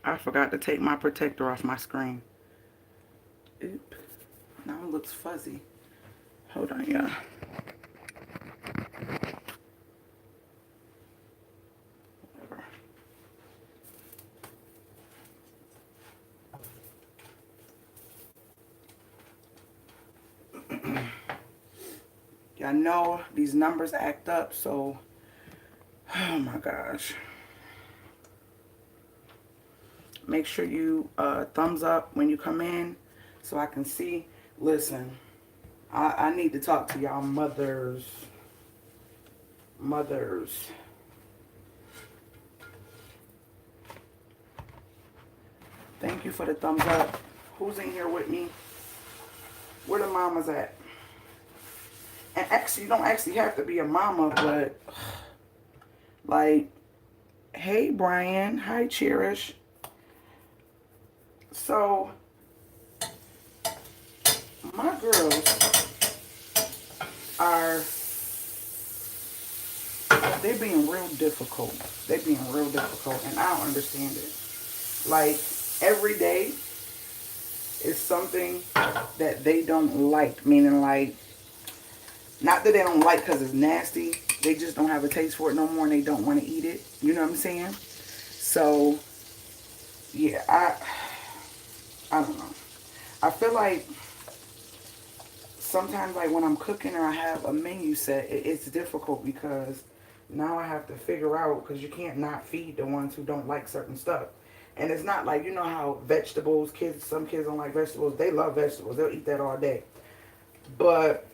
I forgot to take my protector off my screen. Oop. Now it looks fuzzy. Hold on, y'all. Y'all know these numbers act up, so oh my gosh. Make sure you thumbs up when you come in so I can see. Listen, I need to talk to y'all mothers. Mothers. Thank you for the thumbs up. Who's in here with me? Where the mamas at? And actually, you don't actually have to be a mama, but like, hey Brian, hi Cherish. So my girls are, they being real difficult. They being real difficult, and I don't understand it. Like, every day is something that they don't like, meaning like, not that they don't like because it's nasty, they just don't have a taste for it no more and they don't want to eat it. You know what I'm saying? So yeah, I don't know. I feel like sometimes, like when I'm cooking or I have a menu set, it's difficult because now I have to figure out, because you can't not feed the ones who don't like certain stuff. And it's not like, you know how vegetables, some kids don't like vegetables. They love vegetables. They'll eat that all day. But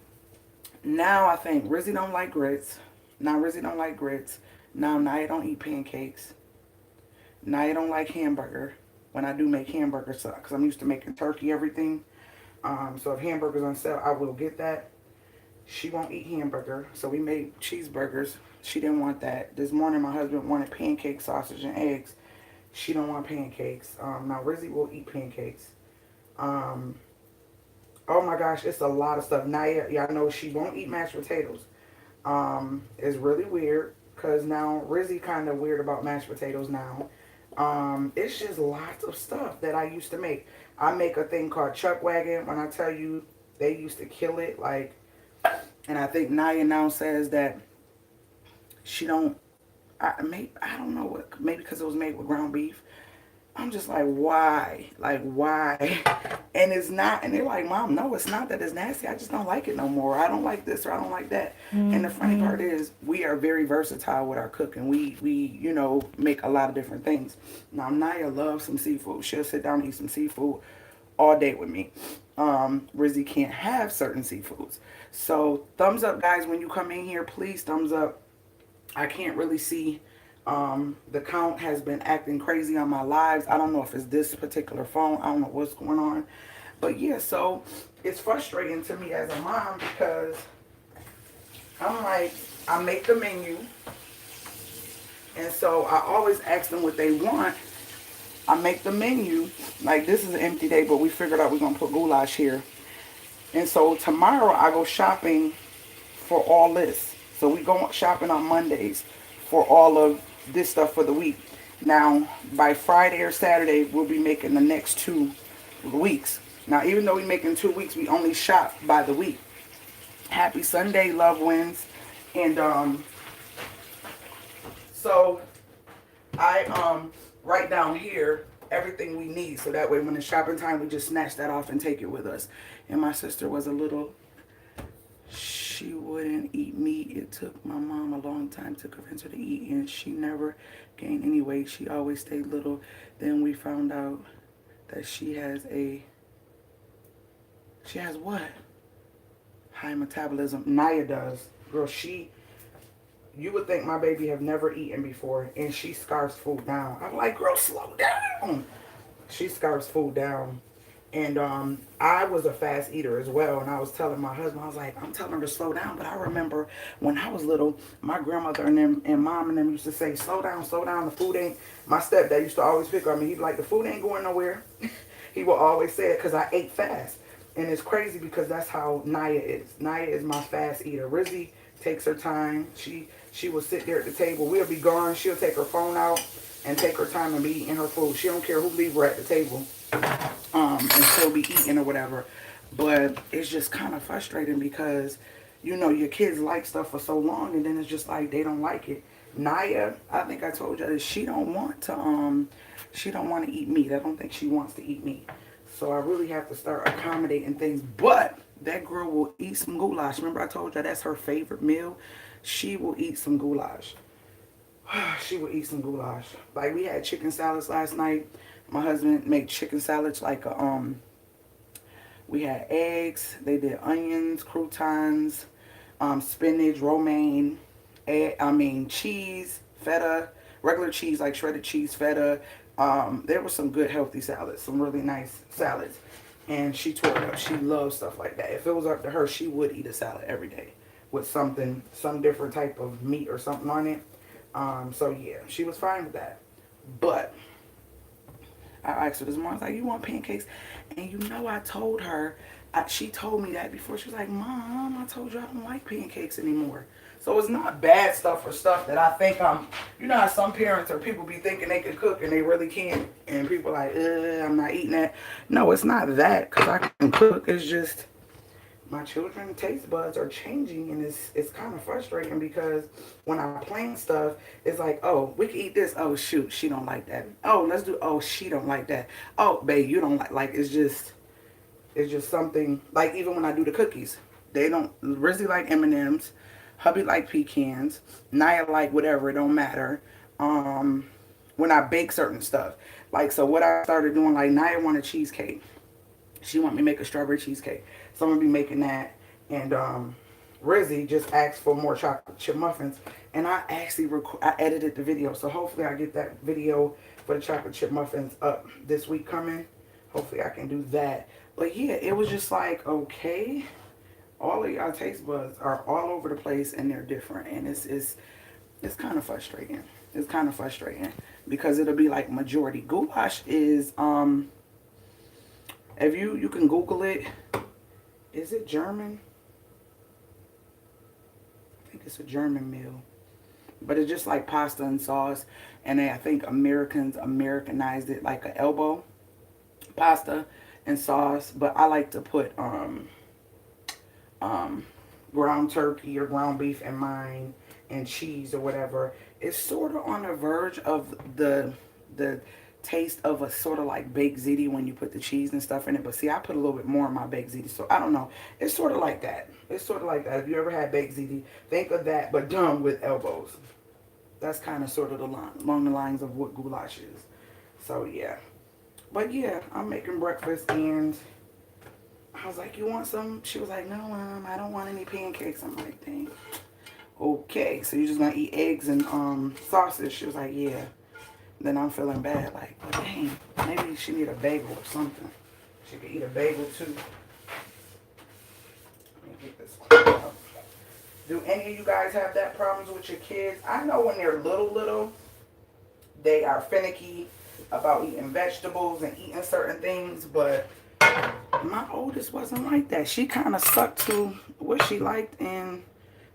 now I think Rizzy don't like grits. Now Rizzy don't like grits. Now Naya don't eat pancakes. Naya don't like hamburger. When I do make hamburgers, because I'm used to making turkey everything. So if hamburgers on sale, I will get that. She won't eat hamburger, so we made cheeseburgers. She didn't want that. This morning my husband wanted pancake, sausage, and eggs. She don't want pancakes. Now Rizzy will eat pancakes. Oh my gosh, it's a lot of stuff. Naya, y'all know she won't eat mashed potatoes. It's really weird because now Rizzy kind of weird about mashed potatoes now. It's just lots of stuff that I used to make. I make a thing called chuck wagon. When I tell you, they used to kill it. Like, and I think Naya now says that she don't. I don't know what. Maybe because it was made with ground beef. I'm just like, why? Like, why? And it's not, and they're like, Mom, no, it's not that it's nasty. I just don't like it no more. I don't like this or I don't like that. And the funny part is, we are very versatile with our cooking. We, you know, make a lot of different things. Now, Naya loves some seafood. She'll sit down and eat some seafood all day with me. Rizzy can't have certain seafoods. So, thumbs up, guys, when you come in here, please thumbs up. I can't really see. The count has been acting crazy on my lives. I don't know if it's this particular phone. I don't know what's going on. But yeah, so it's frustrating to me as a mom because I'm like, I make the menu. And so I always ask them what they want. I make the menu. Like, this is an empty day, but we figured out we're going to put goulash here. And so tomorrow I go shopping for all this. So we go shopping on Mondays for all of this stuff for the week. Now, by Friday or Saturday, we'll be making the next 2 weeks. Now, even though we're making 2 weeks, we only shop by the week. Happy Sunday, loved ones. And so I write down here everything we need, so that way when it's shopping time, we just snatch that off and take it with us. And my sister was a little, she wouldn't eat meat. It took my mom a long time to convince her to eat, and she never gained any weight. She always stayed little. Then we found out that she has what? High metabolism. Naya does. Girl, you would think my baby have never eaten before, and she scarfs food down. I'm like, girl, slow down. She scarfs food down. And I was a fast eater as well. And I was telling my husband, I was like, I'm telling her to slow down. But I remember when I was little, my grandmother and mom and them used to say, slow down, slow down. The food ain't, my stepdad used to always pick on me. He'd be like, the food ain't going nowhere. He would always say it because I ate fast. And it's crazy because that's how Naya is. Naya is my fast eater. Rizzy takes her time. She will sit there at the table. We'll be gone. She'll take her phone out. and take her time and be eating her food. She don't care who leave her at the table, and still be eating or whatever. But it's just kind of frustrating because, you know, your kids like stuff for so long, and then it's just like they don't like it. Naya, I think I told you that she don't want to eat meat. I don't think she wants to eat meat. So I really have to start accommodating things. But that girl will eat some goulash. Remember I told you that's her favorite meal? She will eat some goulash. She will eat some goulash. Like, we had chicken salads last night. My husband made chicken salads like we had eggs. They did onions, croutons, spinach, romaine, cheese, feta, regular cheese, like shredded cheese, feta. There was some good healthy salads, some really nice salads. And she tore it up. She loves stuff like that. If it was up to her, she would eat a salad every day with something, some different type of meat or something on it. So yeah, she was fine with that. But I asked her this morning, I was like, you want pancakes? And you know, I told her, she told me that before. She was like, Mom, I told you I don't like pancakes anymore. So it's not bad stuff or stuff that I think you know how some parents or people be thinking they can cook and they really can't. And people like, I'm not eating that. No, it's not that because I can cook. It's just my children's taste buds are changing, and it's kind of frustrating because when I plan stuff, it's like, oh, we can eat this. Oh, shoot, she don't like that. Oh, let's do, oh, she don't like that. Oh, babe, you don't like, it's just something, like even when I do the cookies, they don't, Rizzy like M&Ms, hubby like pecans, Naya like whatever, it don't matter. When I bake certain stuff, like, so what I started doing, like Naya wanted cheesecake. She want me to make a strawberry cheesecake. So I'm going to be making that. And Rizzy just asked for more chocolate chip muffins. And I actually I edited the video. So hopefully I get that video for the chocolate chip muffins up this week coming. Hopefully I can do that. But yeah, it was just like, okay, all of y'all taste buds are all over the place and they're different. And it's kind of frustrating. It's kind of frustrating because it'll be like majority. Goulash is... if you can Google it. Is it German? I think it's a German meal. But it's just like pasta and sauce. And I think Americans Americanized it like an elbow. Pasta and sauce. But I like to put ground turkey or ground beef in mine. And cheese or whatever. It's sort of on the verge of the taste of a sort of like baked ziti when you put the cheese and stuff in it. But see, I put a little bit more in my baked ziti. So I don't know. It's sort of like that. It's sort of like that. If you ever had baked ziti, think of that, but done with elbows. That's kind of sort of along the lines of what goulash is. So yeah. But yeah, I'm making breakfast and I was like, you want some? She was like, no, Mom, I don't want any pancakes. I'm like, dang. Okay, so you're just gonna eat eggs and sausage? She was like, yeah. Then I'm feeling bad, like, well, dang, maybe she need a bagel or something. She could eat a bagel too. Let me get this one out. Do any of you guys have that problems with your kids? I know when they're little, they are finicky about eating vegetables and eating certain things, but my oldest wasn't like that. She kind of stuck to what she liked, and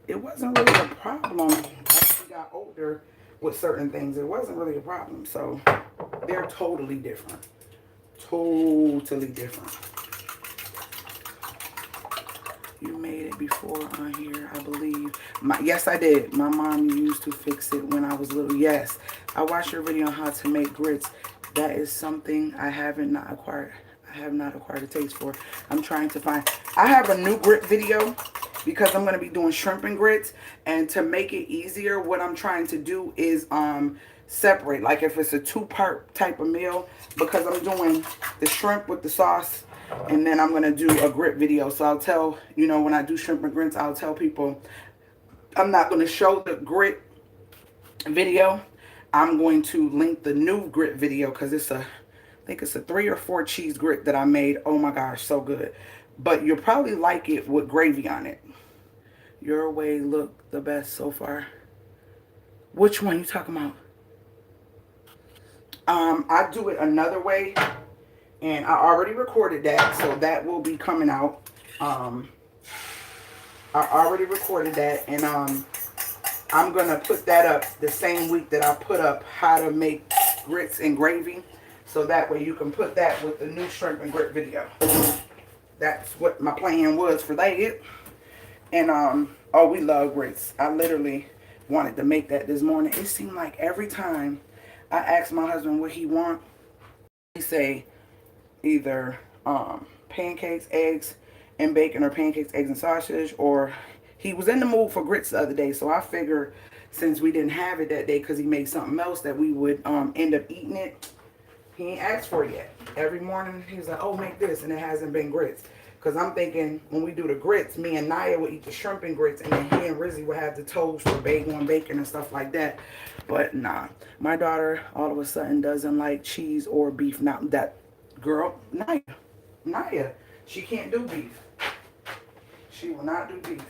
it wasn't really a problem as she got older. With certain things, it wasn't really a problem. So they're totally different. Totally different. You made it before on here, I believe. Yes, I did. My mom used to fix it when I was little. Yes, I watched your video on how to make grits. That is something I have not acquired a taste for. I'm trying to find. I have a new grit video. Because I'm going to be doing shrimp and grits. And to make it easier, what I'm trying to do is separate. Like if it's a two-part type of meal. Because I'm doing the shrimp with the sauce. And then I'm going to do a grit video. So I'll tell, you know, when I do shrimp and grits, I'll tell people I'm not going to show the grit video. I'm going to link the new grit video. Because it's I think it's a 3 or 4 cheese grit that I made. Oh my gosh, so good. But you'll probably like it with gravy on it. Your way look the best so far. Which one you talking about? I do it another way. And I already recorded that. So that will be coming out. I already recorded that. And I'm going to put that up the same week that I put up how to make grits and gravy. So that way you can put that with the new shrimp and grit video. That's what my plan was for that. And oh, we love grits. I literally wanted to make that this morning. It seemed like every time I asked my husband what he want, he say either pancakes, eggs, and bacon, or pancakes, eggs, and sausage, or he was in the mood for grits the other day. So I figured since we didn't have it that day because he made something else that we would end up eating it. He ain't asked for it yet. Every morning he's like, oh, make this, and it hasn't been grits. Because I'm thinking when we do the grits, me and Naya would eat the shrimp and grits, and then he and Rizzy would have the toast or bagel and bacon and stuff like that. But nah, my daughter all of a sudden doesn't like cheese or beef. Now that girl, Naya, she can't do beef. She will not do beef.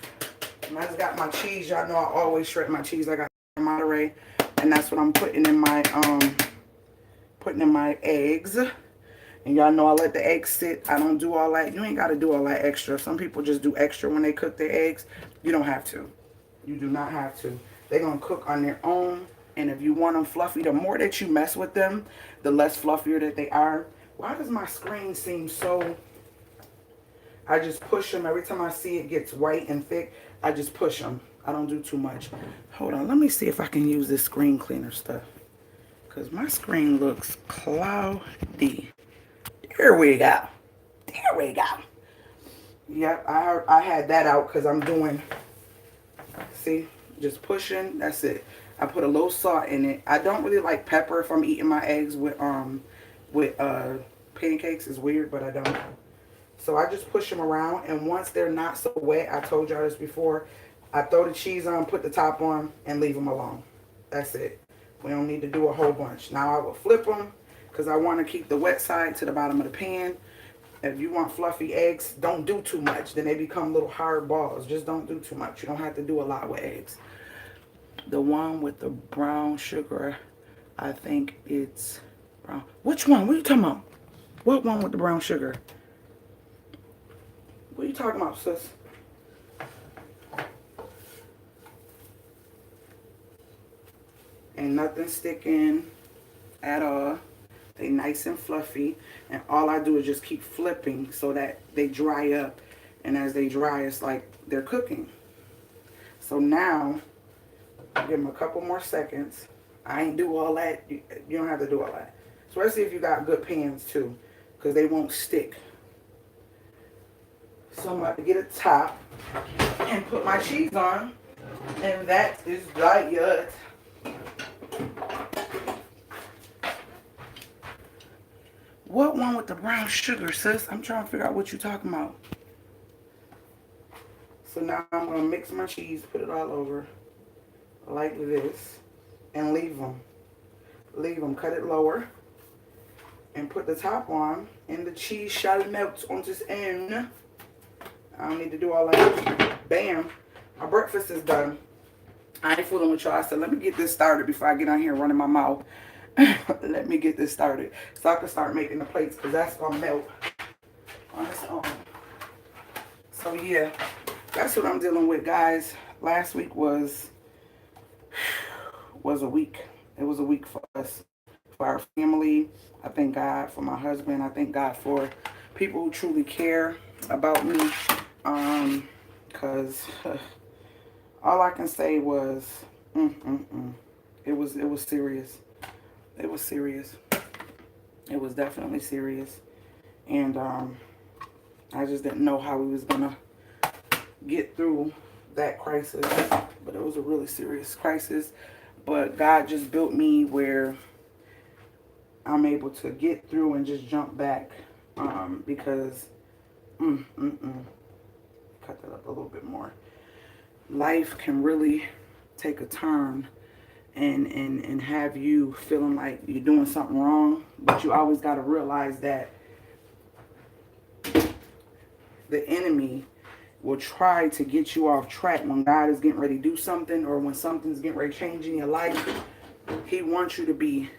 And I just got my cheese. Y'all know I always shred my cheese. I got Monterey, and that's what I'm putting in my eggs. And y'all know I let the eggs sit. I don't do all that. You ain't got to do all that extra. Some people just do extra when they cook their eggs. You don't have to. You do not have to. They're going to cook on their own. And if you want them fluffy, the more that you mess with them, the less fluffier that they are. Why does my screen seem so... I just push them. Every time I see it gets white and thick, I just push them. I don't do too much. Hold on. Let me see if I can use this screen cleaner stuff. Because my screen looks cloudy. There we go. There we go. Yep, I had that out because I'm doing, see, just pushing. That's it. I put a little salt in it. I don't really like pepper if I'm eating my eggs with pancakes. It's weird, but I don't. So I just push them around, and once they're not so wet, I told y'all this before, I throw the cheese on, put the top on, and leave them alone. That's it. We don't need to do a whole bunch. Now I will flip them because I want to keep the wet side to the bottom of the pan. If you want fluffy eggs, don't do too much. Then they become little hard balls. Just don't do too much. You don't have to do a lot with eggs. The one with the brown sugar, I think it's brown. Which one? What are you talking about? What one with the brown sugar? What are you talking about, sis? Ain't nothing sticking at all. They nice and fluffy. And all I do is just keep flipping so that they dry up. And as they dry, it's like they're cooking. So now, give them a couple more seconds. I ain't do all that. You don't have to do all that. Especially if you got good pans too. Because they won't stick. So I'm about to get a top and put my cheese on. And that is diet. What one with the brown sugar, sis? I'm trying to figure out what you're talking about. So now I'm going to mix my cheese, put it all over like this, and leave them. Leave them, cut it lower, and put the top on, and the cheese shall melt on this end. I don't need to do all that. Bam. My breakfast is done. I ain't fooling with y'all. I said, let me get this started before I get on here running my mouth. Let me get this started so I can start making the plates because that's going to melt on its own. So, yeah, that's what I'm dealing with, guys. Last week was a week. It was a week for us, for our family. I thank God for my husband. I thank God for people who truly care about me. Because all I can say was, it was serious. It was serious. It was definitely serious. And I just didn't know how we was going to get through that crisis. But it was a really serious crisis. But God just built me where I'm able to get through and just jump back. Because, cut that up a little bit more. Life can really take a turn and have you feeling like you're doing something wrong, but you always got to realize that the enemy will try to get you off track when God is getting ready to do something, or when something's getting ready to change in your life. He wants you to be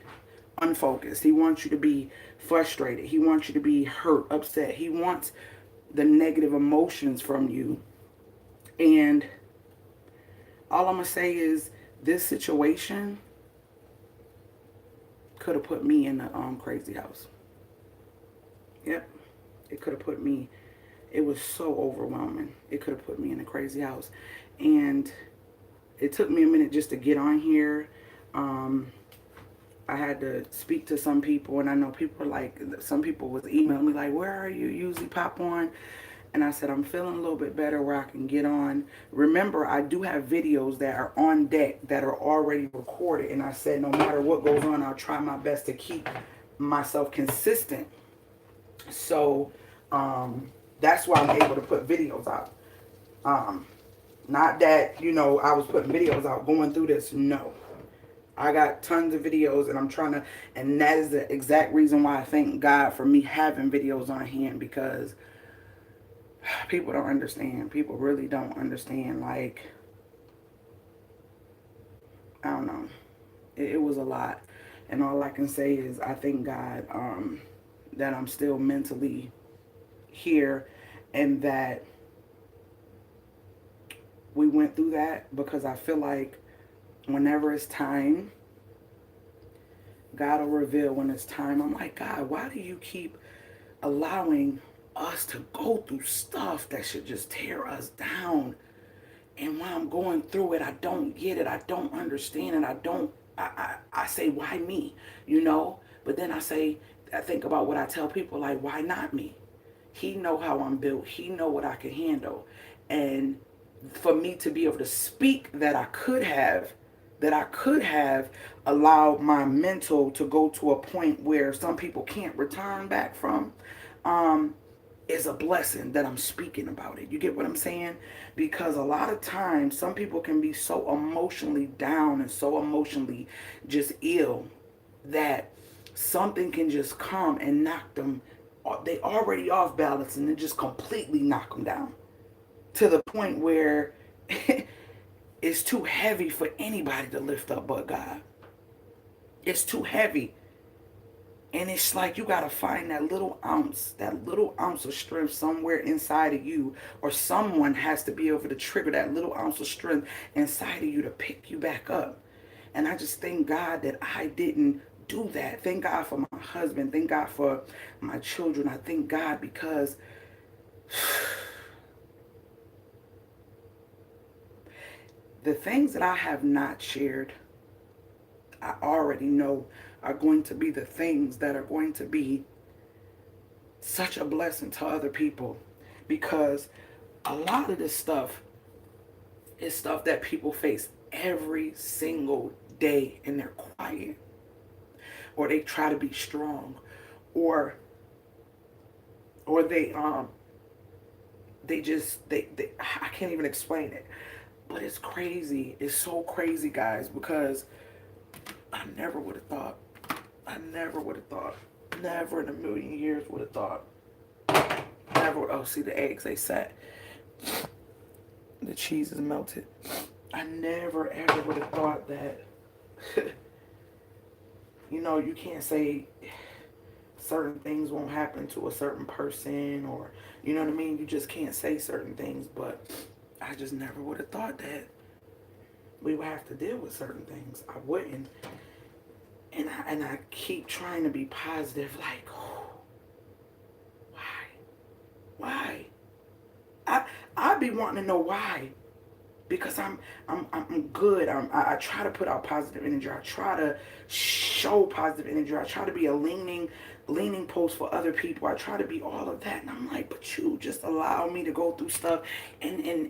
unfocused. He wants you to be frustrated. He wants you to be hurt, upset. He wants the negative emotions from you. And all I'm going to say is, this situation could have put me in the crazy house. Yep. It could have put me, it was so overwhelming. It could have put me in a crazy house. And it took me a minute just to get on here. I had to speak to some people, and I know people are like, some people was emailing me like, where are you? Usually pop on. And I said, I'm feeling a little bit better where I can get on. Remember, I do have videos that are on deck that are already recorded. And I said, no matter what goes on, I'll try my best to keep myself consistent. So that's why I'm able to put videos out. Not that, you know, I was putting videos out going through this. No. I got tons of videos, and I'm trying to, and that is the exact reason why I thank God for me having videos on hand, because people don't understand. People really don't understand. Like, I don't know. It was a lot. And all I can say is I thank God that I'm still mentally here, and that we went through that, because I feel like whenever it's time, God will reveal when it's time. I'm like, God, why do you keep allowing us to go through stuff that should just tear us down? And when I'm going through it, I don't get it. I don't understand it. I say, why me? You know? But then I think about what I tell people, like, why not me? He know how I'm built. He know what I can handle. And for me to be able to speak that I could have allowed my mental to go to a point where some people can't return back from, is a blessing that I'm speaking about it. You get what I'm saying? Because a lot of times some people can be so emotionally down and so emotionally just ill that something can just come and knock them. They already off balance, and it just completely knock them down to the point where it's too heavy for anybody to lift up but God. It's too heavy. And it's like you got to find that little ounce of strength somewhere inside of you, or someone has to be able to trigger that little ounce of strength inside of you to pick you back up. And I just thank God that I didn't do that. Thank God for my husband. Thank God for my children. I thank God because the things that I have not shared, I already know are going to be the things that are going to be such a blessing to other people. Because a lot of this stuff is stuff that people face every single day, and they're quiet, or they try to be strong, or they I can't even explain it. But it's crazy. It's so crazy, guys, because I never would have thought. Never in a million years would have thought. Never. Oh, see the eggs, they set. The cheese is melted. I never ever would have thought that. You know, you can't say certain things won't happen to a certain person, or, you know what I mean? You just can't say certain things, but I just never would have thought that we would have to deal with certain things. I wouldn't. And I keep trying to be positive, like, oh, why? I be wanting to know why, because I'm good. I try to put out positive energy. I try to show positive energy. I try to be a leaning post for other people. I try to be all of that, and I'm like, but you just allow me to go through stuff, and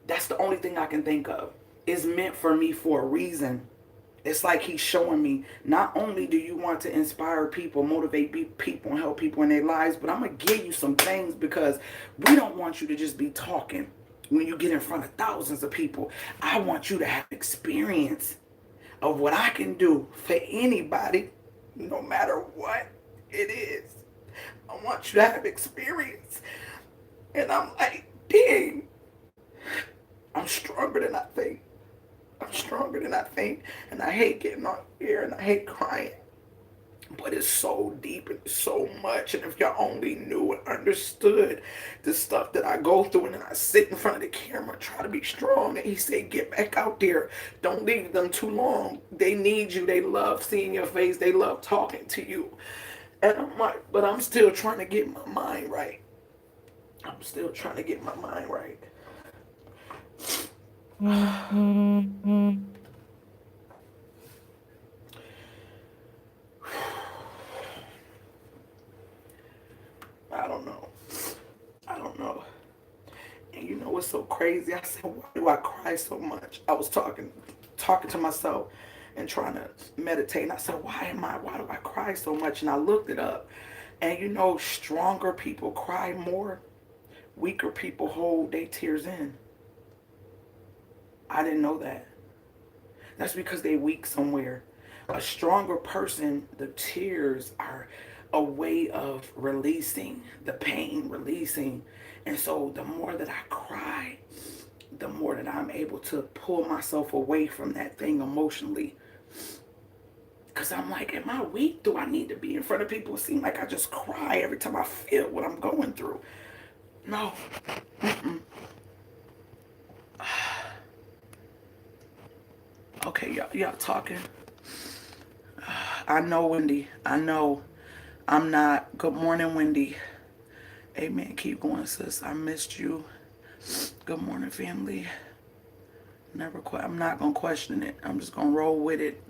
that's the only thing I can think of. It's meant for me for a reason. It's like he's showing me, not only do you want to inspire people, motivate people, and help people in their lives, but I'm going to give you some things, because we don't want you to just be talking when you get in front of thousands of people. I want you to have experience of what I can do for anybody, no matter what it is. I want you to have experience. And I'm like, dang, I'm stronger than I think. I'm stronger than I think. And I hate getting on here, and I hate crying. But it's so deep and so much. And if y'all only knew and understood the stuff that I go through, and then I sit in front of the camera, try to be strong. And he said, get back out there. Don't leave them too long. They need you. They love seeing your face. They love talking to you. And I'm like, but I'm still trying to get my mind right. I'm still trying to get my mind right. I don't know. I don't know. And you know what's so crazy? I said, why do I cry so much? I was talking to myself and trying to meditate. And I said, why do I cry so much? And I looked it up. And you know, stronger people cry more. Weaker people hold their tears in. I didn't know that. That's because they weak somewhere. A stronger person, the tears are a way of releasing the pain, releasing. And so the more that I cry, the more that I'm able to pull myself away from that thing emotionally. Because I'm like, am I weak? Do I need to be in front of people? It seems like I just cry every time I feel what I'm going through. No. Mm-mm. Okay, y'all talking. I know, Wendy. I know. I'm not. Good morning, Wendy. Amen. Keep going, sis. I missed you. Good morning, family. I'm not going to question it. I'm just going to roll with it.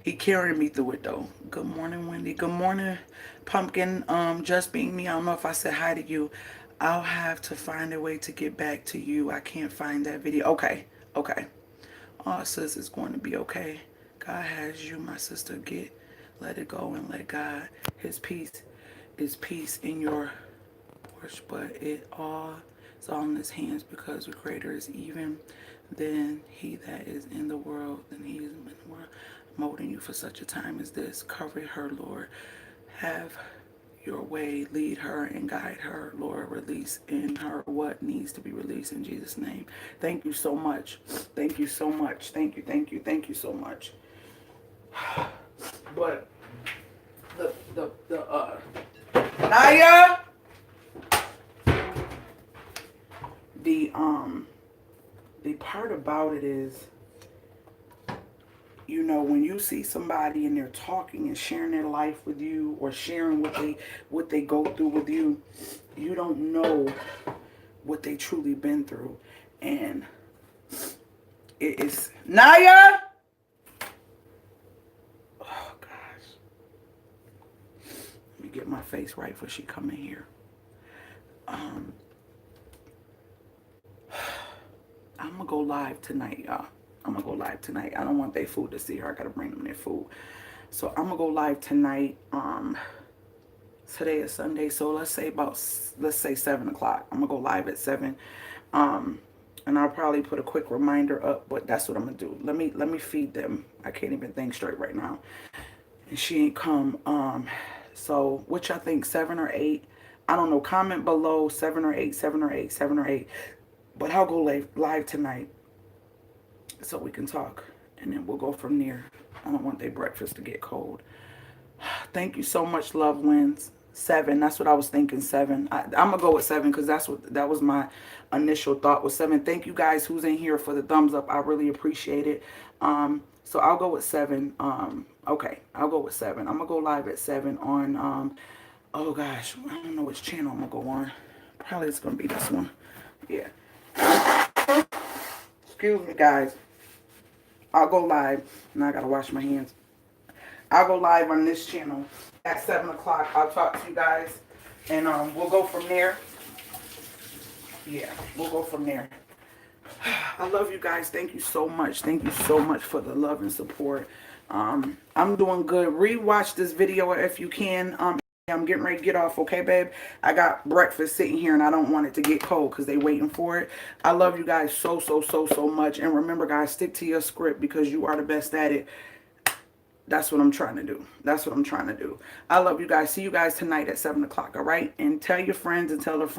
He carrying me through it, though. Good morning, Wendy. Good morning, Pumpkin. Just being me. I don't know if I said hi to you. I'll have to find a way to get back to you. I can't find that video. Okay. Okay. Oh, sis, it's going to be okay. God has you, my sister. Let it go and let God. His peace is peace in your porch, but it all is all in his hands, because the greater is even than he that is in the world, than he is in the world. Molding you for such a time as this. Cover her, Lord. Have your way. Lead her and guide her, Lord. Release in her what needs to be released in Jesus' name. Thank you so much. Thank you so much. Thank you, thank you, thank you so much. But Naya, the part about it is, you know, when you see somebody and they're talking and sharing their life with you, or sharing what they go through with you, you don't know what they truly been through. And it is Naya. Oh gosh. Let me get my face right before she come in here. I'm gonna go live tonight, y'all. I'm gonna go live tonight. I don't want their food to see her. I gotta bring them their food. So I'm gonna go live tonight. Today is Sunday, so let's say 7 o'clock. I'm gonna go live at 7. And I'll probably put a quick reminder up, but that's what I'm gonna do. Let me feed them. I can't even think straight right now. And she ain't come. So what y'all think, 7 or 8? I don't know. Comment below, 7 or 8, 7 or 8, 7 or 8. But I'll go live tonight so we can talk, and then we'll go from there. I don't want their breakfast to get cold. Thank you so much, love wins. 7. That's what I was thinking. 7. I'm gonna go with 7 because that was my initial thought was 7. Thank you guys who's in here for the thumbs up. I really appreciate it. So I'll go with 7. Okay, I'll go with 7. I'm gonna go live at 7 on oh gosh, I don't know which channel I'm gonna go on. Probably it's gonna be this one. Yeah. Excuse me, guys. I'll go live. Now I gotta wash my hands. I'll go live on this channel at 7 o'clock. I'll talk to you guys, and we'll go from there. Yeah, we'll go from there. I love you guys. Thank you so much. Thank you so much for the love and support. I'm doing good. Rewatch this video if you can. I'm getting ready to get off, okay, babe? I got breakfast sitting here, and I don't want it to get cold because they waiting for it. I love you guys so much. And remember, guys, stick to your script because you are the best at it. That's what I'm trying to do. That's what I'm trying to do. I love you guys. See you guys tonight at 7 o'clock, all right? And tell your friends and tell their friends.